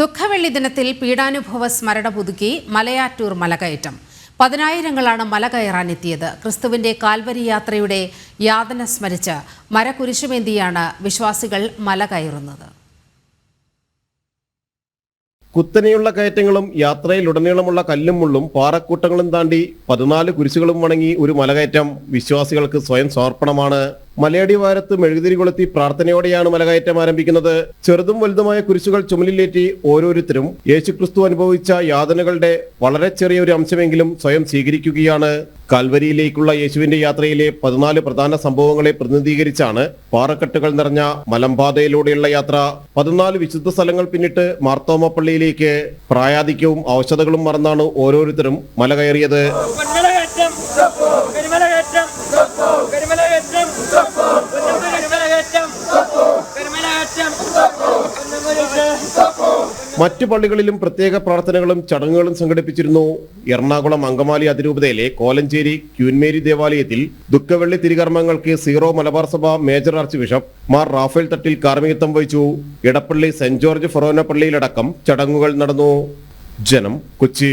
ദുഃഖവെള്ളി ദിനത്തിൽ പീഡാനുഭവ സ്മരണ പുതുക്കി മലയാറ്റൂർ മലകയറ്റം. പതിനായിരങ്ങളാണ് മല കയറാനെത്തിയത്. ക്രിസ്തുവിന്റെ കാൽവരി യാത്രയുടെ യാതന സ്മരിച്ച് മരക്കുരിശുമേന്തിയാണ് വിശ്വാസികൾ മല കയറുന്നത്. കുത്തനെയുള്ള കയറ്റങ്ങളും യാത്രയിലുടനീളമുള്ള കല്ലും മുള്ളും പാറക്കൂട്ടങ്ങളും താണ്ടി 14 കുരിശുകളും വണങ്ങി ഒരു മലകയറ്റം വിശ്വാസികൾക്ക് സ്വയം സമർപ്പണമാണ്. മലയടിവാരത്ത് മെഴുകുതിരി കൊളുത്തി പ്രാർത്ഥനയോടെയാണ് മലകയറ്റം ആരംഭിക്കുന്നത്. ചെറുതും വലുതുമായ കുരിശുകൾ ചുമലിലേറ്റി ഓരോരുത്തരും യേശുക്രിസ്തു അനുഭവിച്ച യാതനകളുടെ വളരെ ചെറിയ ഒരു അംശമെങ്കിലും സ്വയം സ്വീകരിക്കുകയാണ്. കാൽവരിയിലേക്കുള്ള യേശുവിന്റെ യാത്രയിലെ 14 പ്രധാന സംഭവങ്ങളെ പ്രതിനിധീകരിച്ചാണ് പാറക്കെട്ടുകൾ നിറഞ്ഞ മലമ്പാതയിലൂടെയുള്ള യാത്ര. 14 വിശുദ്ധ സ്ഥലങ്ങൾ പിന്നിട്ട് മാർത്തോമ പള്ളിയിലേക്ക് പ്രായാധിക്യവും ഔഷധങ്ങളും മറന്നാണ് ഓരോരുത്തരും മല കയറിയത്. മറ്റു പള്ളികളിലും പ്രത്യേക പ്രാർത്ഥനകളും ചടങ്ങുകളും സംഘടിപ്പിച്ചിരുന്നു. എറണാകുളം അങ്കമാലി അതിരൂപതയിലെ കോലഞ്ചേരി ക്യൂൻമേരി ദേവാലയത്തിൽ ദുഃഖവെള്ളി തിരുകർമ്മങ്ങൾക്ക് സീറോ മലബാർ സഭ major archbishop Mar Raphael Thattil കാർമ്മികത്വം വഹിച്ചു. ഇടപ്പള്ളി സെന്റ് ജോർജ് ഫൊറോന പള്ളിയിലടക്കം ചടങ്ങുകൾ നടന്നു. ജനം, കൊച്ചി.